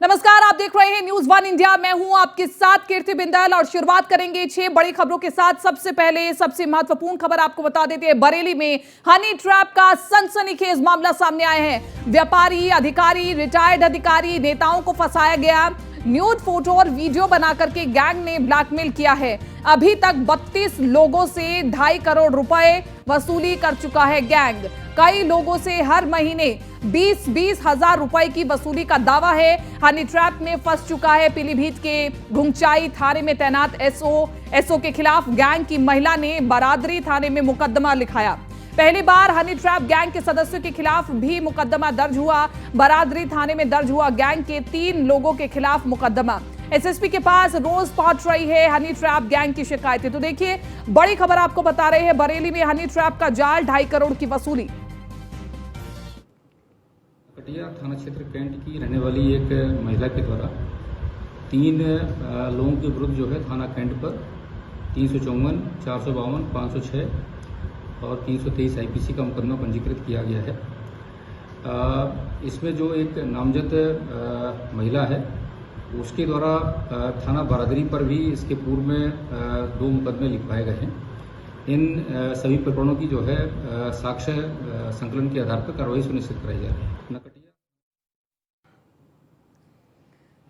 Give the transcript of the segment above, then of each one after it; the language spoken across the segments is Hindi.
नमस्कार, आप देख रहे हैं न्यूज वन इंडिया। मैं हूं आपके साथ कीर्ति बिंदल और शुरुआत करेंगे 6 बड़ी खबरों के साथ। सबसे पहले सबसे महत्वपूर्ण खबर आपको बता देते हैं, बरेली में हनी ट्रैप का सनसनीखेज मामला सामने आया है। व्यापारी, अधिकारी, रिटायर्ड अधिकारी, नेताओं को फंसाया गया। न्यूड फोटो और वीडियो बनाकर के गैंग ने ब्लैकमेल किया है। अभी तक 32 लोगों से 2.5 करोड़ रुपए वसूली कर चुका है गैंग। कई लोगों से हर महीने 20-20 हजार रुपए की वसूली का दावा है। हनी ट्रैप में फंस चुका है। पीलीभीत के घुंगचाई थाने में तैनात एसओ के खिलाफ गैंग की महिला ने बरादरी थाने में मुकदमा लिखाया। पहली बार हनी ट्रैप गैंग के सदस्यों के खिलाफ भी मुकदमा दर्ज हुआ। बरादरी थाने में दर्ज हुआ गैंग के 3 लोगों के खिलाफ मुकदमा। एसएसपी के पास रोज पहुंच रही है हनी ट्रैप गैंग की शिकायतें। तो देखिए, बड़ी खबर आपको बता रहे हैं, बरेली में हनी ट्रैप का जाल, 2.5 करोड़ की वसूली। कटिया थाना क्षेत्र कैंट की रहने वाली एक महिला के द्वारा 3 लोगों के विरुद्ध जो है थाना कैंट पर 354, 452, 506 और 323 आईपीसी का मुकदमा पंजीकृत किया गया है। इसमें जो एक नामजद महिला है, उसके द्वारा थाना बरादरी पर भी इसके पूर्व में 2 मुकदमे लिखवाए गए हैं। इन सभी प्रकरणों की जो है साक्ष्य संकलन के आधार पर कार्रवाई सुनिश्चित कराई जा रही है।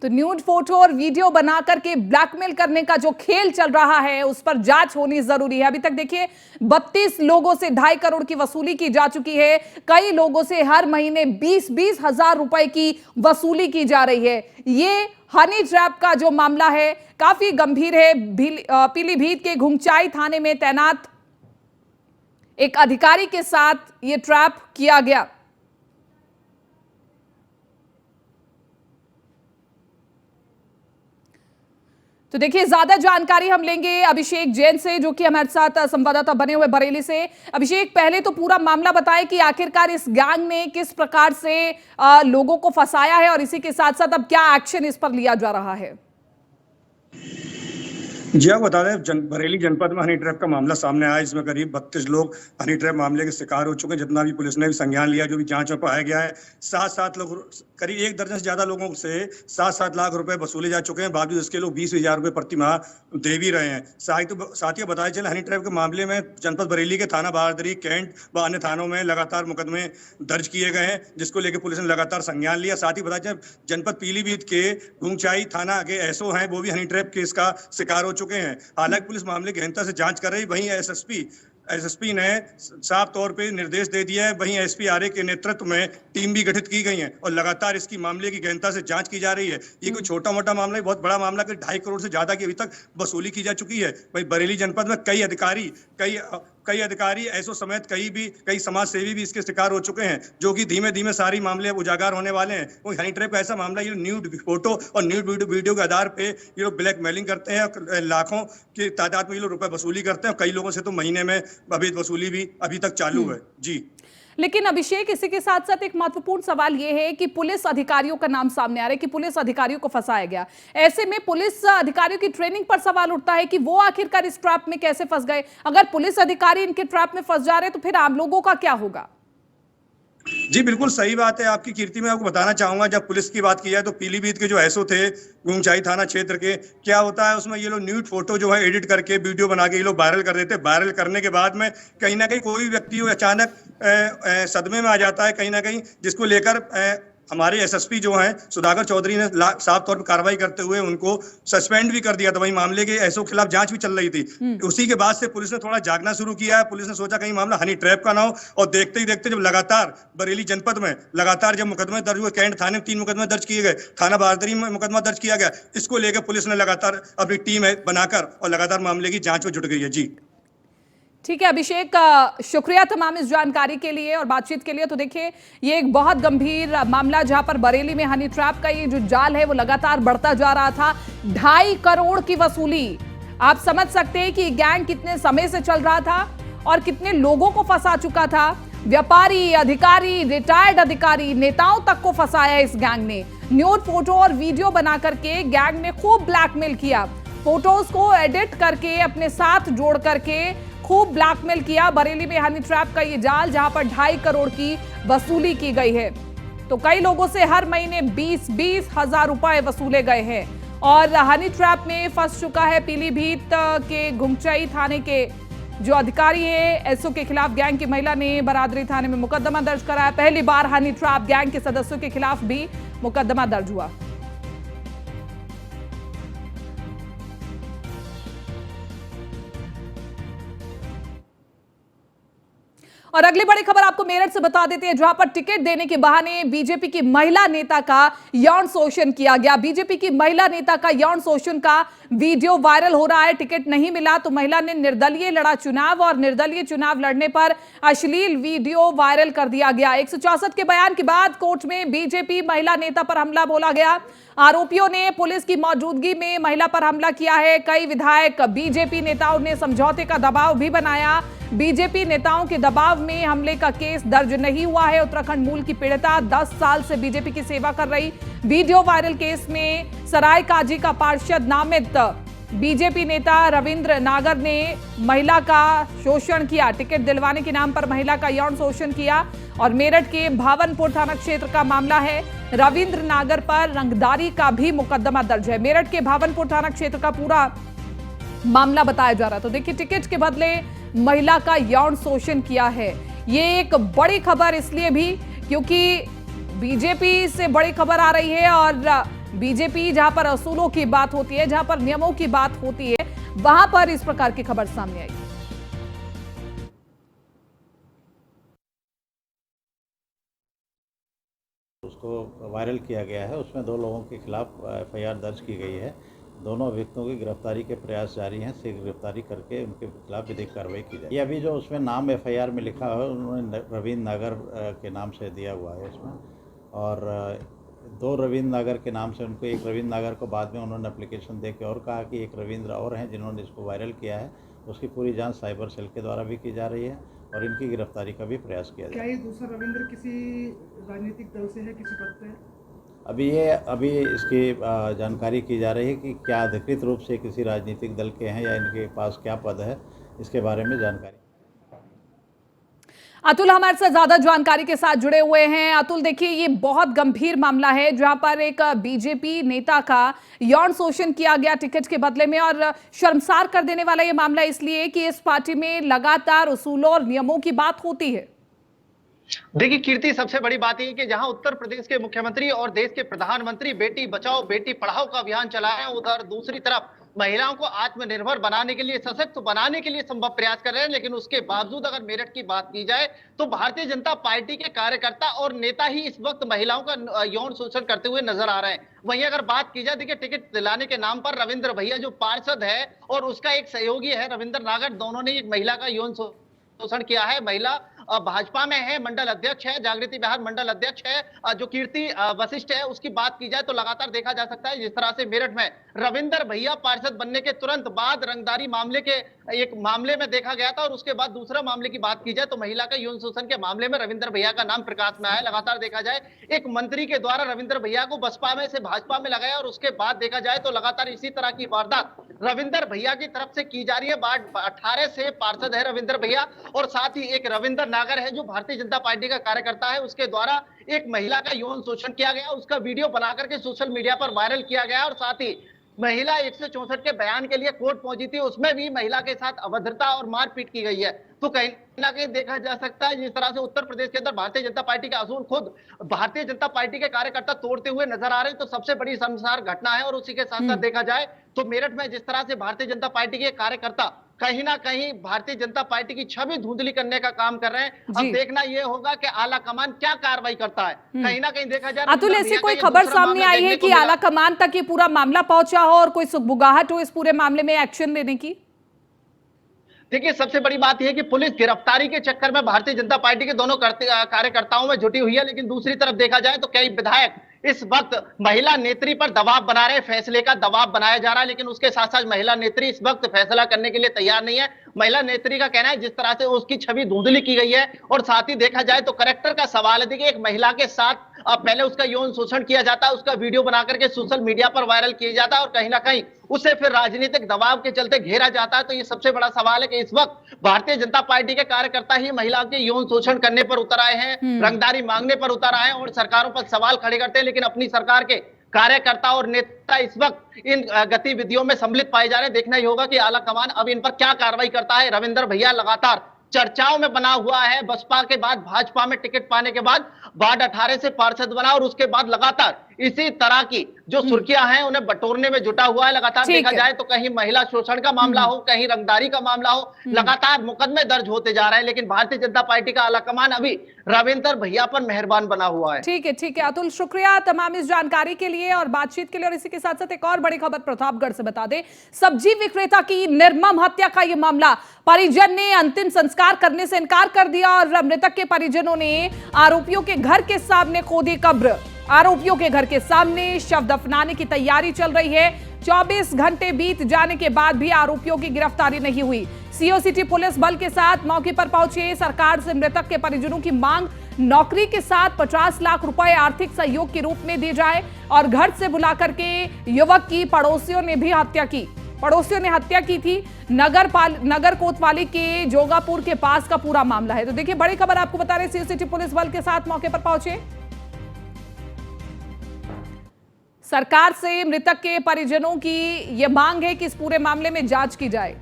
तो न्यूड फोटो और वीडियो बना करके ब्लैकमेल करने का जो खेल चल रहा है, उस पर जांच होनी जरूरी है। अभी तक देखिए 32 लोगों से 2.5 करोड़ की वसूली की जा चुकी है। कई लोगों से हर महीने 20-20 हजार रुपए की वसूली की जा रही है। ये हनी ट्रैप का जो मामला है काफी गंभीर है। पीलीभीत के घुंगचाई थाने में तैनात एक अधिकारी के साथ ये ट्रैप किया गया। तो देखिए, ज्यादा जानकारी हम लेंगे अभिषेक जैन से, जो कि हमारे साथ संवाददाता बने हुए बरेली से। अभिषेक, पहले तो पूरा मामला बताएं कि आखिरकार इस गैंग ने किस प्रकार से लोगों को फंसाया है और इसी के साथ साथ अब क्या एक्शन इस पर लिया जा रहा है। जी, आपको बता दें, बरेली जनपद में हनी ट्रैप का मामला सामने आया। इसमें करीब 32 लोग हनी ट्रैप मामले के शिकार हो चुके हैं। जितना भी पुलिस ने भी संज्ञान लिया, जो भी जांच में पाया गया है, 7-7 लोग, करीब 1 दर्जन से ज्यादा लोगों से 7-7 लाख रुपए वसूले जा चुके हैं। बावजूद इसके लोग 20,000 रुपए प्रति माह दे भी रहे हैं। साथ ही बताया चले, हनी ट्रैप के मामले में जनपद बरेली के थाना बहादुरी, कैंट व अन्य थानों में लगातार मुकदमे दर्ज किए गए हैं, जिसको लेकर पुलिस ने लगातार संज्ञान लिया। साथ ही बताया चले, जनपद पीलीभीत के घुंगचाई थाना के एसओ हैं, वो भी हनी ट्रैप केस का शिकार हो चुके हैं। हालांकि पुलिस मामले की गहनता से जांच कर रही। वहीं एसएसपी ने साफ तौर पे निर्देश दे दिया है। वहीं एसपी आरए के नेतृत्व में टीम भी गठित की गई है और लगातार इसकी मामले की गहनता से जांच की जा रही है। ये कोई छोटा मोटा मामला है, बहुत बड़ा मामला, कि 2.5 करोड़ से ज्यादा की अभी तक वसूली की जा चुकी है। वहीं बरेली जनपद में कई अधिकारी ऐसो समेत कई समाज सेवी भी इसके शिकार हो चुके हैं, जो कि धीमे धीमे सारी मामले अब उजागर होने वाले हैं। कोई हनी ट्रैप का ऐसा मामला, ये न्यूड फोटो और न्यूड वीडियो के आधार पे ये लोग ब्लैकमेलिंग करते हैं, लाखों की तादाद में ये लोग रुपए वसूली करते हैं। कई लोगों से तो महीने में अभी वसूली भी अभी तक चालू है। जी, लेकिन अभिषेक, इसी के साथ साथ एक महत्वपूर्ण सवाल यह है कि पुलिस अधिकारियों का नाम सामने आ रहा है कि पुलिस अधिकारियों को फंसाया गया। ऐसे में पुलिस अधिकारियों की ट्रेनिंग पर सवाल उठता है कि वो आखिरकार इस ट्रैप में कैसे फंस गए। अगर पुलिस अधिकारी इनके ट्रैप में फंस जा रहे हैं तो फिर आम लोगों का क्या होगा। जी, बिल्कुल सही बात है आपकी कीर्ति। मैं आपको बताना चाहूंगा, जब पुलिस की बात की जाए तो पीलीभीत के जो एसओ थे घुंगचाई थाना क्षेत्र के, क्या होता है उसमें, ये लोग न्यूड फोटो जो है एडिट करके वीडियो बना के ये लोग वायरल कर देते हैं। वायरल करने के बाद में कहीं ना कहीं कोई व्यक्ति अचानक सदमे में आ जाता है कहीं ना कहीं, जिसको लेकर हमारे एसएसपी जो हैं सुधाकर चौधरी ने साफ तौर पर कार्रवाई करते हुए उनको सस्पेंड भी कर दिया था। वहीं मामले के एसओ खिलाफ जांच भी चल रही थी। उसी के बाद से पुलिस ने थोड़ा जागना शुरू किया है। पुलिस ने सोचा कहीं मामला हनी ट्रैप का ना हो, और देखते ही देखते जब लगातार बरेली जनपद में लगातार जब मुकदमे दर्ज हुए, कैंट थाने में 3 मुकदमे दर्ज किए गए, थाना बहादुरी में मुकदमा दर्ज किया गया, इसको लेकर पुलिस ने लगातार अपनी टीम बनाकर और लगातार मामले की जांच में जुट गई है। जी, ठीक है अभिषेक, शुक्रिया तमाम इस जानकारी के लिए और बातचीत के लिए। तो देखिए, ये एक बहुत गंभीर मामला, जहां पर बरेली में हनी ट्रैप का ये जो जाल है वो लगातार बढ़ता जा रहा था। 2.5 करोड़ की वसूली, आप समझ सकते हैं कि गैंग कितने समय से चल रहा था और कितने लोगों को फंसा चुका था। व्यापारी, अधिकारी, रिटायर्ड अधिकारी, नेताओं तक को फंसाया इस गैंग ने। न्यूड फोटो और वीडियो बना करके गैंग ने खूब ब्लैकमेल किया। फोटोज को एडिट करके अपने साथ जोड़ करके खूब ब्लैकमेल किया। बरेली में हनी ट्रैप का ये जाल, जहां पर 2.5 करोड़ की वसूली की गई है। तो कई लोगों से हर महीने 20-20 हजार रुपए वसूले गए हैं। और हनी ट्रैप में फंस चुका है पीलीभीत के घुंगचई थाने के जो अधिकारी है। एसओ के खिलाफ गैंग की महिला ने बरादरी थाने में मुकदमा दर्ज कराया। पहली बार हनी ट्रैप गैंग के सदस्यों के खिलाफ भी मुकदमा दर्ज हुआ। और अगली बड़ी खबर आपको मेरठ से बता देते हैं, जहां पर टिकट देने के बहाने बीजेपी की महिला नेता का यौन शोषण किया गया। बीजेपी की महिला नेता का यौन शोषण का वीडियो वायरल हो रहा है। टिकट नहीं मिला तो महिला ने निर्दलीय लड़ा चुनाव, और निर्दलीय चुनाव लड़ने पर अश्लील वीडियो वायरल कर दिया गया। 164 के बयान के बाद कोर्ट में बीजेपी महिला नेता पर हमला बोला गया। आरोपियों ने पुलिस की मौजूदगी में महिला पर हमला किया है। कई विधायक बीजेपी नेताओं ने समझौते का दबाव भी बनाया। बीजेपी नेताओं के दबाव में हमले का केस दर्ज नहीं हुआ है। उत्तराखंड मूल की पीड़िता 10 साल से बीजेपी की सेवा कर रही। वीडियो वायरल केस में सराय काजी का पार्षद नामित बीजेपी नेता रविंद्र नागर ने महिला का शोषण किया। टिकट दिलवाने के नाम पर महिला का यौन शोषण किया। और मेरठ के भावनपुर थाना क्षेत्र का मामला है। रविंद्र नागर पर रंगदारी का भी मुकदमा दर्ज है। मेरठ के भावनपुर थाना क्षेत्र का पूरा मामला बताया जा रहा। तो देखिए, टिकट के बदले महिला का यौन शोषण किया है। ये एक बड़ी खबर इसलिए भी क्योंकि बीजेपी से बड़ी खबर आ रही है। और बीजेपी जहां पर असूलों की बात होती है, जहां पर नियमों की बात होती है, वहां पर इस प्रकार की खबर सामने आई। उसको वायरल किया गया है। उसमें 2 लोगों के खिलाफ एफआईआर दर्ज की गई है। दोनों अभियुक्तों की गिरफ्तारी के प्रयास जारी हैं। शीघ्र गिरफ्तारी करके उनके खिलाफ विधिक कार्रवाई की जाए। ये अभी जो उसमें नाम एफआईआर में लिखा है उन्होंने रविंद्र नागर के नाम से दिया हुआ है इसमें। और 2 रविंद्र नागर के नाम से उनको, एक रविंद्र नागर को बाद में उन्होंने एप्लीकेशन दे के और कहा कि एक रविंद्र और हैं जिन्होंने इसको वायरल किया है। उसकी पूरी जांच साइबर सेल के द्वारा भी की जा रही है और इनकी गिरफ्तारी का भी प्रयास किया जा रहा है। क्या ये दूसरा रविंद्र किसी राजनीतिक दल से है, किसी पद पे है? अभी इसकी जानकारी की जा रही है कि क्या अधिकृत रूप से किसी राजनीतिक दल के हैं या इनके पास क्या पद है, इसके बारे में जानकारी। अतुल हमारे साथ ज्यादा जानकारी के साथ जुड़े हुए हैं। अतुल, देखिए, ये बहुत गंभीर मामला है जहां पर एक बीजेपी नेता का यौन शोषण किया गया टिकट के बदले में। और शर्मसार कर देने वाला ये मामला इसलिए कि इस पार्टी में लगातार उसूलों और नियमों की बात होती है। देखिए कीर्ति, सबसे बड़ी बात यह कि जहां उत्तर प्रदेश के मुख्यमंत्री और देश के प्रधानमंत्री बेटी बचाओ बेटी पढ़ाओ का अभियान चलाए हैं, उधर दूसरी तरफ महिलाओं को आत्मनिर्भर बनाने के लिए, सशक्त बनाने के लिए संभव प्रयास कर रहे हैं। लेकिन उसके बावजूद अगर मेरठ की बात की जाए तो भारतीय जनता पार्टी के कार्यकर्ता और नेता ही इस वक्त महिलाओं का यौन शोषण करते हुए नजर आ रहे हैं। वहीं अगर बात की जाए, देखिए, टिकट दिलाने के नाम पर रविंद्र भैया जो पार्षद है और उसका एक सहयोगी है रविंद्र नागर, दोनों ने एक महिला का यौन शोषण किया है। महिला भाजपा में है, मंडल अध्यक्ष है, जागृति बिहार मंडल अध्यक्ष है। जो कीर्ति वशिष्ठ है, उसकी बात की जाए तो लगातार देखा जा सकता है जिस तरह से मेरठ में रविंद्र भैया पार्षद बनने के तुरंत बाद रंगदारी मामले के एक मामले में देखा गया था। और उसके बाद दूसरा मामले की बात की जाए तो महिला का यौन शोषण के मामले में रविंद्र भैया का नाम प्रकाश में आया। लगातार देखा जाए एक मंत्री के द्वारा रविंद्र भैया को बसपा में से भाजपा में लगाया। और उसके बाद देखा जाए तो लगातार इसी तरह की वारदात रविंद्र भैया की तरफ से की जा रही है। 18 से पार्षद है रविंद्र भैया, और साथ ही एक रविंद्र नागर है जो भारतीय जनता पार्टी का कार्यकर्ता है। उसके द्वारा एक महिला का यौन शोषण किया गया, उसका वीडियो बनाकर के सोशल मीडिया पर वायरल किया गया। और साथ ही महिला 164 के बयान के लिए कोर्ट पहुंची थी, उसमें भी महिला के साथ अभद्रता और मारपीट की गई है। तो कहीं ना कहीं देखा जा सकता है जिस तरह से उत्तर प्रदेश के अंदर भारतीय जनता पार्टी के असूल खुद भारतीय जनता पार्टी के कार्यकर्ता तोड़ते हुए नजर आ रहे हैं, तो सबसे बड़ी शर्मसार घटना है। और उसी के साथ साथ देखा जाए तो मेरठ में जिस तरह से भारतीय जनता पार्टी के कार्यकर्ता कहीं ना कहीं भारतीय जनता पार्टी की छवि धुंधली करने का काम कर रहे हैं। अब देखना यह होगा कि आला कमान क्या कार्रवाई करता है। कहीं ना कहीं देखा जाए अतुल, ऐसी कोई खबर सामने आई है कि आला कमान तक ये पूरा मामला पहुंचा हो और कोई सुगबुगाहट हो इस पूरे मामले में एक्शन लेने की? देखिए, सबसे बड़ी बात यह है कि पुलिस गिरफ्तारी के चक्कर में भारतीय जनता पार्टी के दोनों कार्यकर्ताओं में जुटी हुई है। लेकिन दूसरी तरफ देखा जाए तो कई विधायक इस वक्त महिला नेत्री पर दबाव बना रहे हैं, फैसले का दबाव बनाया जा रहा है। लेकिन उसके साथ साथ महिला नेत्री इस वक्त फैसला करने के लिए तैयार नहीं है। महिला नेत्री का कहना है जिस तरह से उसकी छवि धुंधली की गई है। और साथ ही देखा जाए तो करेक्टर का सवाल है कि एक महिला के साथ अब पहले उसका यौन शोषण किया जाता है, उसका वीडियो बना करके सोशल मीडिया पर वायरल किया जाता है और कहीं ना कहीं उसे फिर राजनीतिक दबाव के चलते घेरा जाता है। तो ये सबसे बड़ा सवाल है कि इस वक्त भारतीय जनता पार्टी के कार्यकर्ता ही महिला के यौन शोषण करने पर उतर आए हैं, रंगदारी मांगने पर उतर आए हैं और सरकारों पर सवाल खड़े करते हैं, लेकिन अपनी सरकार के कार्यकर्ता और नेता इस वक्त इन गतिविधियों में सम्मिलित पाए जा रहे हैं। देखना ही होगा कि आला कमान अब इन पर क्या कार्रवाई करता है। रविंदर भैया लगातार चर्चाओं में बना हुआ है, बसपा के बाद भाजपा में टिकट पाने के बाद वार्ड 18 से पार्षद बना और उसके बाद लगातार इसी तरह की जो सुर्खियां हैं उन्हें बटोरने में जुटा हुआ है। लगातार देखा जाए तो कहीं महिला शोषण का मामला हो, कहीं रंगदारी का मामला हो, लगातार मुकदमे दर्ज होते जा रहे हैं, लेकिन भारतीय जनता पार्टी का आलाकमान अभी रविंदर भैया पर मेहरबान बना हुआ है। ठीक है अतुल, शुक्रिया तमाम इस जानकारी के लिए और बातचीत के लिए। और इसी के साथ साथ एक और बड़ी खबर प्रतापगढ़ से बता दें, सब्जी विक्रेता की निर्मम हत्या का यह मामला, परिजन ने अंतिम संस्कार करने से इनकार कर दिया और मृतक के परिजनों ने आरोपियों के घर के सामने खोदी कब्र। आरोपियों के घर के सामने शव दफनाने की तैयारी चल रही है। 24 घंटे बीत जाने के बाद भी आरोपियों की गिरफ्तारी नहीं हुई। सीओ सिटी पुलिस बल के साथ मौके पर पहुंचे। सरकार से मृतक के परिजनों की मांग, नौकरी के साथ 50 लाख रुपए आर्थिक सहयोग के रूप में दिए जाए और घर से बुला करके युवक की पड़ोसियों ने भी हत्या की। पड़ोसियों ने हत्या की थी। नगर कोतवाली के जोगापुर के पास का पूरा मामला है। तो देखिए, बड़ी खबर आपको बता रहे, सीओ सिटी पुलिस बल के साथ मौके पर पहुंचे। सरकार से मृतक के परिजनों की यह मांग है कि इस पूरे मामले में जांच की जाए।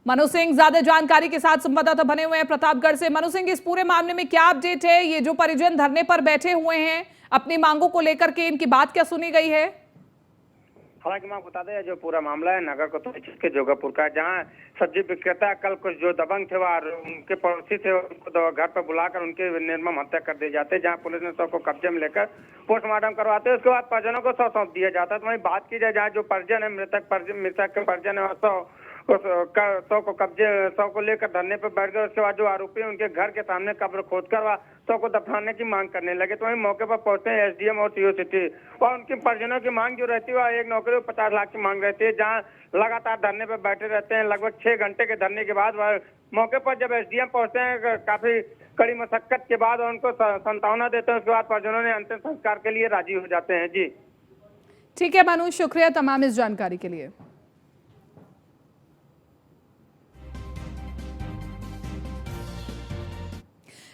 मनु सिंह ज्यादा जानकारी के साथ संवाददाता बने हुए हैं प्रतापगढ़ से। मनु सिंह, इस पूरे मामले में क्या अपडेट है? ये जो परिजन धरने पर बैठे हुए हैं अपनी मांगों को लेकर के, इनकी बात क्या सुनी गई है? हालांकि मैं बता दें, जो पूरा मामला है नगर कोतवाली के जोगापुर का, जहां सब्जी विक्रेता कल कुछ जो दबंग थे वह उनके पड़ोसी थे, उनको घर पर बुलाकर उनके निर्मम हत्या कर दी जाती है। जहां पुलिस ने शव को कब्जे में लेकर पोस्टमार्टम करवाते हैं, उसके बाद परिजनों को शव सौंप दिया जाता है। तो वहीं बात की जाए, जहाँ जो परिजन है मृतक के परिजन है, शव को लेकर धरने पर बैठ गए। उसके बाद जो आरोपी है उनके घर के सामने कब्र खोदकर वह शव को दफनाने की मांग करने लगे। तो वहीं मौके पर पहुंचते हैं एसडीएम और सीओ सिटी, और उनकी परिजनों की मांग जो रहती है वह एक नौकरी 50 लाख की मांग रहती है। जहां लगातार धरने पर बैठे रहते हैं। लगभग 6 घंटे के धरने के बाद वह मौके पर जब एसडीएम पहुंचते हैं, काफी कड़ी मशक्कत के बाद उनको सांत्वना देते हैं। उसके बाद परिजनों ने अंतिम संस्कार के लिए राजी हो जाते हैं। जी ठीक है मनु, शुक्रिया तमाम इस जानकारी के लिए।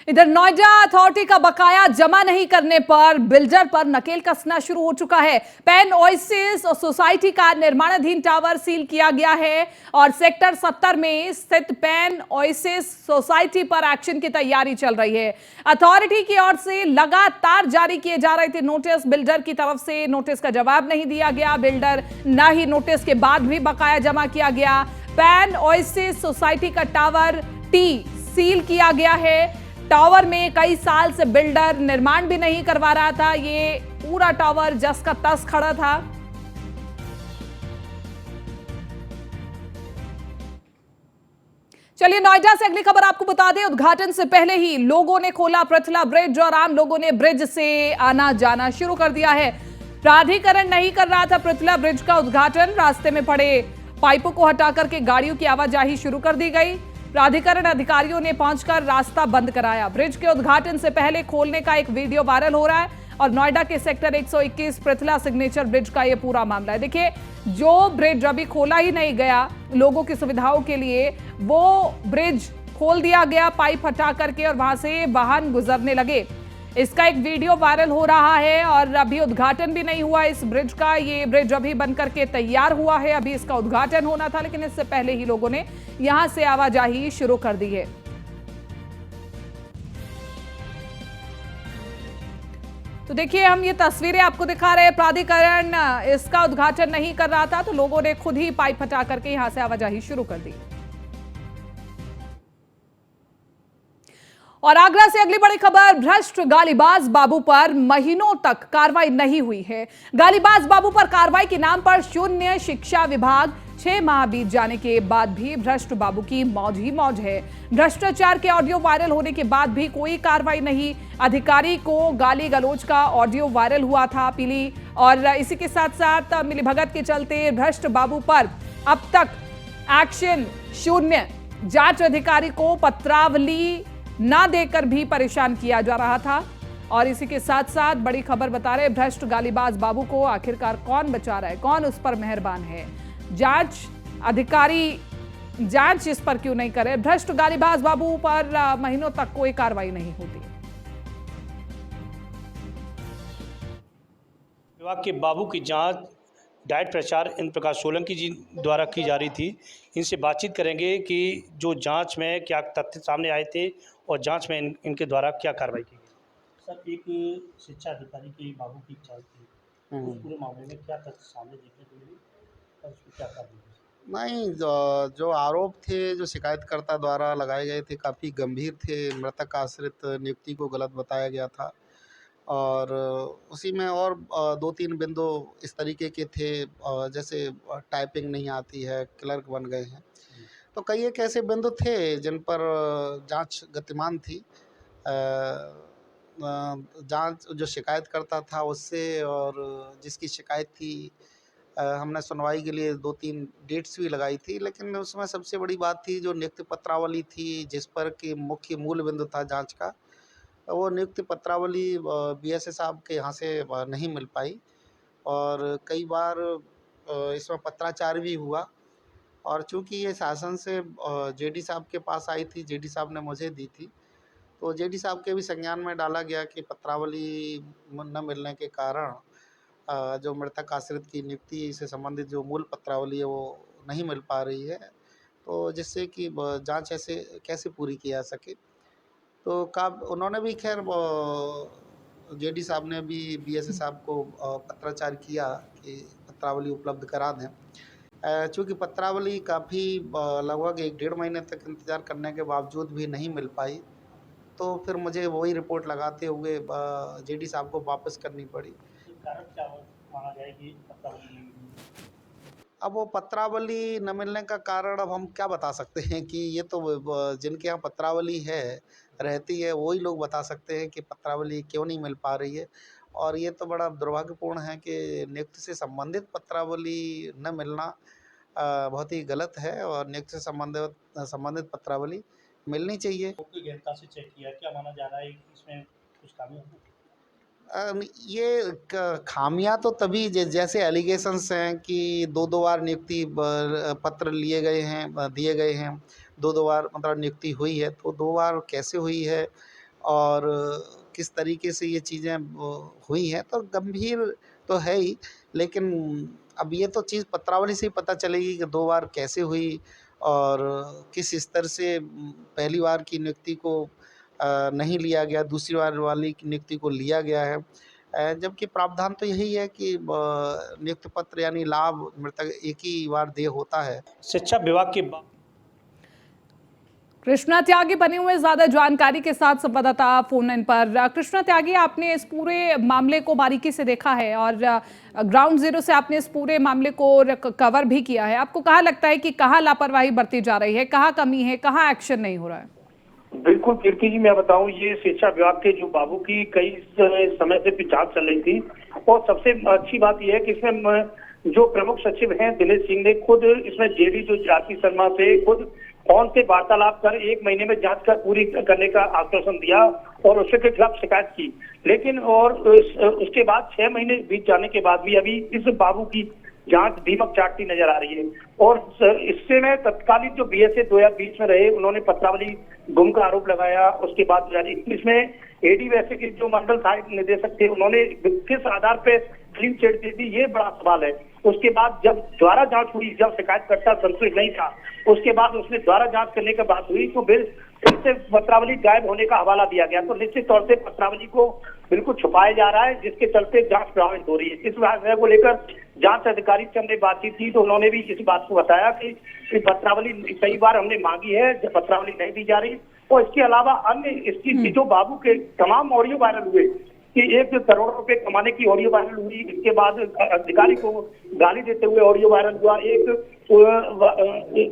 इधर नोएडा अथॉरिटी का बकाया जमा नहीं करने पर बिल्डर पर नकेल कसना शुरू हो चुका है। पैन ओएसिस सोसाइटी का निर्माणाधीन टावर सील किया गया है और सेक्टर 70 में स्थित पैन ओएसिस सोसाइटी पर एक्शन की तैयारी चल रही है। अथॉरिटी की ओर से लगातार जारी किए जा रहे थे नोटिस। बिल्डर की तरफ से नोटिस का जवाब नहीं दिया गया। बिल्डर न ही नोटिस के बाद भी बकाया जमा किया गया। पैन ओएसिस सोसाइटी का टावर टी सील किया गया है। टावर में कई साल से बिल्डर निर्माण भी नहीं करवा रहा था। ये पूरा टावर जस का तस खड़ा था। चलिए नोएडा से अगली खबर आपको बता दें। उद्घाटन से पहले ही लोगों ने खोला पृथला ब्रिज और आम लोगों ने ब्रिज से आना जाना शुरू कर दिया है। प्राधिकरण नहीं कर रहा था पृथला ब्रिज का उद्घाटन। रास्ते में पड़े पाइपों को हटा करके गाड़ियों की आवाजाही शुरू कर दी गई। प्राधिकरण अधिकारियों ने पहुंचकर रास्ता बंद कराया। ब्रिज के उद्घाटन से पहले खोलने का एक वीडियो वायरल हो रहा है और नोएडा के सेक्टर 121 पृथला सिग्नेचर ब्रिज का यह पूरा मामला है। देखिए, जो ब्रिज अभी खोला ही नहीं गया लोगों की सुविधाओं के लिए, वो ब्रिज खोल दिया गया पाइप हटा करके और वहां से वाहन गुजरने लगे। इसका एक वीडियो वायरल हो रहा है और अभी उद्घाटन भी नहीं हुआ इस ब्रिज का। ये ब्रिज अभी बन करके तैयार हुआ है, अभी इसका उद्घाटन होना था, लेकिन इससे पहले ही लोगों ने यहां से आवाजाही शुरू कर दी है। तो देखिए, हम ये तस्वीरें आपको दिखा रहे हैं। प्राधिकरण इसका उद्घाटन नहीं कर रहा था तो लोगों ने खुद ही पाइप हटा करके यहां से आवाजाही शुरू कर दी। और आगरा से अगली बड़ी खबर, भ्रष्ट गालीबाज बाबू पर महीनों तक कार्रवाई नहीं हुई है। गालीबाज बाबू पर कार्रवाई के नाम पर शून्य शिक्षा विभाग। 6 माह बीत जाने के बाद भी भ्रष्ट बाबू की मौज ही मौज है। भ्रष्टाचार के ऑडियो वायरल होने के बाद भी कोई कार्रवाई नहीं। अधिकारी को गाली गलौज का ऑडियो वायरल हुआ था पीली, और इसी के साथ साथ मिलीभगत के चलते भ्रष्ट बाबू पर अब तक एक्शन शून्य। जांच अधिकारी को पत्रावली ना देकर भी परेशान किया जा रहा था। और इसी के साथ साथ बड़ी खबर बता रहे भ्रष्ट गालीबाज बाबू को आखिरकार कौन बचा रहा है, कौन उस पर मेहरबान है। जांच अधिकारी जांच इस पर क्यों नहीं करे। भ्रष्ट गालीबाज बाबू पर महीनों तक कोई कार्रवाई नहीं होती। विभाग के बाबू की जांच डाइट प्रचार इन प्रकाश सोलंकी जी द्वारा की जा रही थी। इनसे बातचीत करेंगे कि जो जांच में क्या तथ्य सामने आए थे और जांच में इनके द्वारा क्या कार्रवाई की गई। सर, एक शिक्षा अधिकारी के बाबू की जांच थी, उस पूरे मामले में क्या तथ्य सामने देखने को मिले और उसमें क्या कार्रवाई? नहीं, जो आरोप थे जो शिकायतकर्ता द्वारा लगाए गए थे काफ़ी गंभीर थे। मृतक आश्रित नियुक्ति को गलत बताया गया था और उसी में और 2-3 बिंदु इस तरीके के थे, जैसे टाइपिंग नहीं आती है, क्लर्क बन गए हैं। तो कई एक ऐसे बिंदु थे जिन पर जांच गतिमान थी। जांच जो शिकायतकर्ता था उससे और जिसकी शिकायत थी, हमने सुनवाई के लिए 2-3 डेट्स भी लगाई थी, लेकिन उसमें सबसे बड़ी बात थी जो नियुक्ति पत्रावली थी जिस पर कि मुख्य मूल बिंदु था जांच का, वो नियुक्ति पत्रावली बीएसए साहब के यहाँ से नहीं मिल पाई और कई बार इसमें पत्राचार भी हुआ। और चूँकि ये शासन से जेडी साहब के पास आई थी, जेडी साहब ने मुझे दी थी, तो जेडी साहब के भी संज्ञान में डाला गया कि पत्रावली न मिलने के कारण जो मृतक आश्रित की नियुक्ति से संबंधित जो मूल पत्रावली है वो नहीं मिल पा रही है, तो जिससे कि जांच ऐसे कैसे पूरी की जा सके। तो उन्होंने भी खैर जेडी साहब ने भी बीएसए साहब को पत्राचार किया कि पत्रावली उपलब्ध करा दें। चूँकि पत्रावली काफ़ी लगभग 1-1.5 महीने तक इंतज़ार करने के बावजूद भी नहीं मिल पाई, तो फिर मुझे वही रिपोर्ट लगाते हुए जेडी साहब को वापस करनी पड़ी। कारण क्या माना जाए कि पत्रावली? अब वो पत्रावली न मिलने का कारण अब हम क्या बता सकते हैं कि ये तो जिनके यहाँ पत्रावली है रहती है वही लोग बता सकते हैं कि पत्रावली क्यों नहीं मिल पा रही है। और ये तो बड़ा दुर्भाग्यपूर्ण है कि नियुक्ति से संबंधित पत्रावली न मिलना बहुत ही गलत है और नियुक्ति से संबंधित पत्रावली मिलनी चाहिए। गहनता से चेक किया, क्या माना जा रहा है कि इसमें कुछ खामियां हैं? ये खामियां तो तभी जैसे एलिगेशंस हैं कि 2-2 बार नियुक्ति पत्र लिए गए हैं, दिए गए हैं, 2-2 बार मतलब नियुक्ति हुई है, तो 2 बार कैसे हुई है और किस तरीके से ये चीज़ें हुई हैं, तो गंभीर तो है ही। लेकिन अब ये तो चीज़ पत्रावली से ही पता चलेगी कि 2 बार कैसे हुई और किस स्तर से पहली बार की नियुक्ति को नहीं लिया गया, दूसरी बार वाली नियुक्ति को लिया गया है। जबकि प्रावधान तो यही है कि नियुक्ति पत्र यानी लाभ मृतक एक ही बार देय होता है। शिक्षा विभाग के कृष्णा त्यागी बने हुए ज्यादा जानकारी के साथ संवाददाता फोन इन पर। कृष्णा त्यागी, आपने इस पूरे मामले को बारीकी से देखा है और ग्राउंड जीरो से आपने इस पूरे मामले को कवर भी किया है। आपको कहाँ लगता है कि कहाँ लापरवाही बरती जा रही है, कहाँ कमी है, कहाँ एक्शन नहीं हो रहा है? बिल्कुल कीर्ति जी, मैं बताऊं, ये शिक्षा विभाग के जो बाबू की कई समय से जांच चल रही थी और सबसे अच्छी बात यह है कि इसमें जो प्रमुख सचिव हैं दिनेश सिंह ने खुद इसमें जेडी जो आरती शर्मा से खुद फोन से वार्तालाप कर 1 महीने में जांच कर पूरी करने का आश्वासन दिया और उसके खिलाफ शिकायत की। लेकिन और उसके बाद 6 महीने बीत जाने के बाद भी अभी इस बाबू की जांच दीमक चाटती नजर आ रही है। और इससे में तत्कालीन जो बीएसए 2020 में रहे उन्होंने पत्रावली गुम का आरोप लगाया। उसके बाद 2021 में एडी वैसे के जो मंडल सहायक निदेशक थे उन्होंने किस आधार पर क्लीन चिट दी थी, ये बड़ा सवाल है। उसके बाद जब दोबारा जांच हुई, जब शिकायतकर्ता संतुष्ट नहीं था, उसके बाद उसने दोबारा जांच करने की बात हुई तो फिर से पत्रावली गायब होने का हवाला दिया गया। तो निश्चित तौर से पत्रावली को बिल्कुल छुपाया जा रहा है, जिसके चलते जांच प्रभावित हो रही है। इस विषय को लेकर जांच अधिकारी से हमने बातचीत की तो उन्होंने भी इस बात को बताया कि पत्रावली कई बार हमने मांगी है, जब पत्रावली नहीं दी जा रही। और इसके अलावा अन्य इसकी जो बाबू के तमाम ऑडियो वायरल हुए कि 1 करोड़ रुपए कमाने की ऑडियो वायरल हुई, इसके बाद अधिकारी को गाली देते हुए ऑडियो वायरल हुआ। एक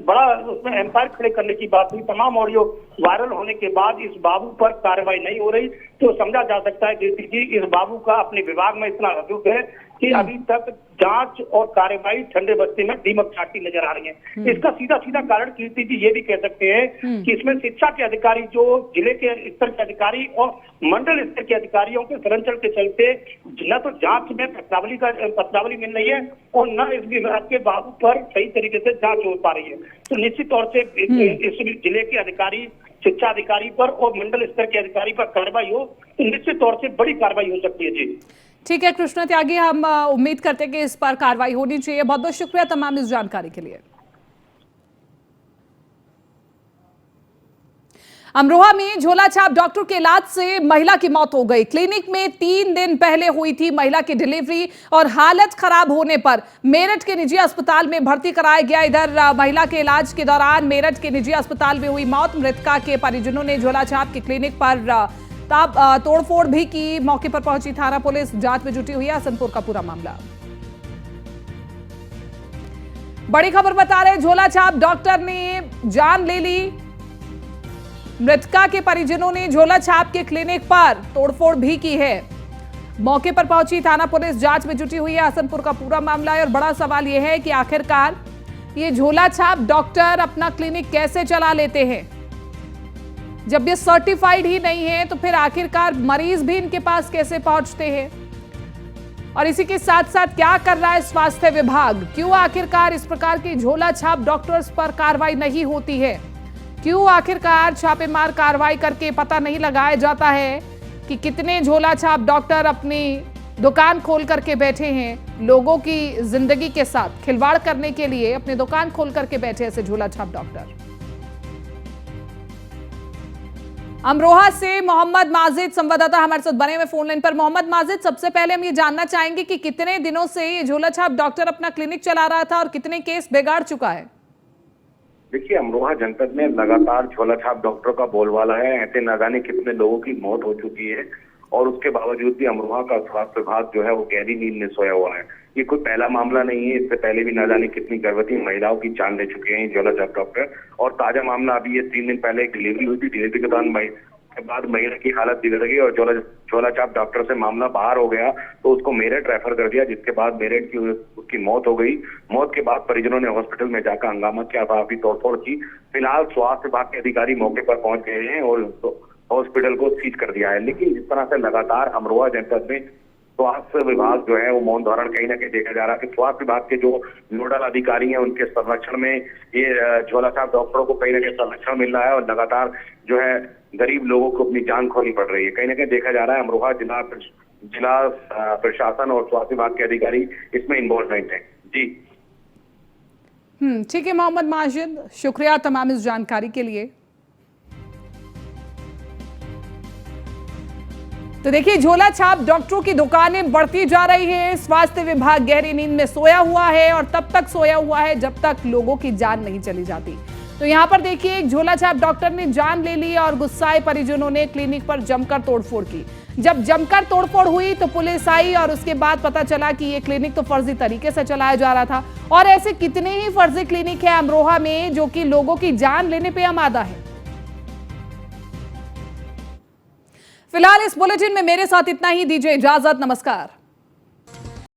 बड़ा उसमें एम्पायर खड़े करने की बात हुई। तमाम ऑडियो वायरल होने के बाद इस बाबू पर कार्रवाई नहीं हो रही तो समझा जा सकता है कीर्ति जी इस बाबू का अपने विभाग में इतना अजूब है कि अभी तक जांच और कार्रवाई ठंडे बस्ते में दीमक छाटती नजर आ रही है। इसका सीधा सीधा कारण कीर्ति जी ये भी कह सकते हैं कि इसमें शिक्षा के अधिकारी जो जिले के स्तर के अधिकारी और मंडल स्तर के अधिकारियों के संरचना के चलते न तो जांच में पत्रावली मिल रही है और न इस विभाग के बाबू पर सही तरीके से जांच हो पा रही है। तो निश्चित तौर से इस जिले के अधिकारी, शिक्षा अधिकारी पर और मंडल स्तर के अधिकारी पर कार्रवाई हो तो निश्चित तौर से बड़ी कार्रवाई हो सकती है। जी ठीक है कृष्ण त्यागी, हम उम्मीद करते हैं कि इस पर कार्रवाई होनी चाहिए। बहुत बहुत शुक्रिया तमाम इस जानकारी के लिए। अमरोहा में झोला छाप डॉक्टर के इलाज से महिला की मौत हो गई। क्लिनिक में 3 दिन पहले हुई थी महिला की डिलीवरी और हालत खराब होने पर मेरठ के निजी अस्पताल में भर्ती कराया गया। इधर महिला के इलाज के दौरान मेरठ के निजी अस्पताल में हुई मौत। मृतका के परिजनों ने झोला छाप की क्लिनिक पर तोड़फोड़ भी की। मौके पर पहुंची थाना पुलिस, जांच में जुटी हुई है हसनपुर का पूरा मामला। बड़ी खबर बता रहे झोला छाप डॉक्टर ने जान ले ली। मृतका के परिजनों ने झोला छाप के क्लिनिक पर तोड़फोड़ भी की है। मौके पर पहुंची थाना पुलिस, जांच में जुटी हुई है हसनपुर का पूरा मामला है। और बड़ा सवाल यह है कि आखिरकार ये झोला छाप डॉक्टर अपना क्लिनिक कैसे चला लेते हैं? जब ये सर्टिफाइड ही नहीं है तो फिर आखिरकार मरीज भी इनके पास कैसे पहुंचते हैं? और इसी के साथ साथ क्या कर रहा है स्वास्थ्य विभाग? क्यों आखिरकार इस प्रकार की झोला छाप डॉक्टर्स पर कार्रवाई नहीं होती है? क्यों आखिरकार छापेमार कार्रवाई करके पता नहीं लगाया जाता है कि कितने झोला छाप डॉक्टर अपनी दुकान खोल करके बैठे हैं? लोगों की जिंदगी के साथ खिलवाड़ करने के लिए अपनी दुकान खोल करके बैठे ऐसे झोला छाप डॉक्टर। अमरोहा से मोहम्मद माजिद संवाददाता हमारे साथ बने हुए फोन लाइन पर। मोहम्मद माजिद, सबसे पहले हम ये जानना चाहेंगे कि कितने दिनों से ये झोला छाप डॉक्टर अपना क्लिनिक चला रहा था और कितने केस बिगाड़ चुका है? देखिए, अमरोहा जनपद में लगातार झोला छाप डॉक्टरों का बोलबाला है। ऐसे न जाने कितने लोगों की मौत हो चुकी है और उसके बावजूद भी अमरोहा का स्वास्थ्य विभाग जो है वो गहरी नींद में सोया हुआ है। ये कोई पहला मामला नहीं है, इससे पहले भी न जाने कितनी गर्भवती महिलाओं की जान ले चुके हैं झोला छाप डॉक्टर। और ताजा मामला अभी ये 3 दिन पहले एक डिलीवरी हुई थी। डिलीवरी के दौरान के बाद महिला की हालत बिगड़ गई और झोला छाप डॉक्टर से मामला बाहर हो गया तो उसको मेरठ रेफर कर दिया, जिसके बाद मेरठ की उसकी मौत हो गई। मौत के बाद परिजनों ने हॉस्पिटल में जाकर हंगामा किया, काफी तोड़फोड़ की। फिलहाल स्वास्थ्य विभाग के अधिकारी मौके पर पहुंच गए हैं और हॉस्पिटल को सीज कर दिया है। लेकिन जिस तरह से लगातार अमरोहा जनपद में स्वास्थ्य विभाग जो है वो मौन धारण कहीं ना कहीं देखा जा रहा है कि स्वास्थ्य विभाग के जो नोडल अधिकारी हैं उनके संरक्षण में ये झोला छाप डॉक्टरों को कहीं ना कहीं संरक्षण मिल रहा है और लगातार जो है गरीब लोगों को अपनी जान खोनी पड़ रही है। कहीं ना कहीं देखा जा रहा है अमरोहा जिला प्रशासन और स्वास्थ्य विभाग के अधिकारी इसमें इन्वॉल्वमेंट है। जी ठीक है मोहम्मद माजिद, शुक्रिया तमाम इस जानकारी के लिए। तो देखिए, झोला छाप डॉक्टरों की दुकानें बढ़ती जा रही है। स्वास्थ्य विभाग गहरी नींद में सोया हुआ है और तब तक सोया हुआ है जब तक लोगों की जान नहीं चली जाती। तो यहाँ पर देखिए, एक झोला छाप डॉक्टर ने जान ले ली और गुस्साए परिजनों ने क्लिनिक पर जमकर तोड़फोड़ की। जब जमकर तोड़फोड़ हुई तो पुलिस आई और उसके बाद पता चला कि ये क्लिनिक तो फर्जी तरीके से चलाया जा रहा था। और ऐसे कितने ही फर्जी क्लिनिक है अमरोहा में जो कि लोगों की जान लेने पे आमादा है। फिलहाल इस बुलेटिन में मेरे साथ इतना ही। दीजिए इजाजत, नमस्कार।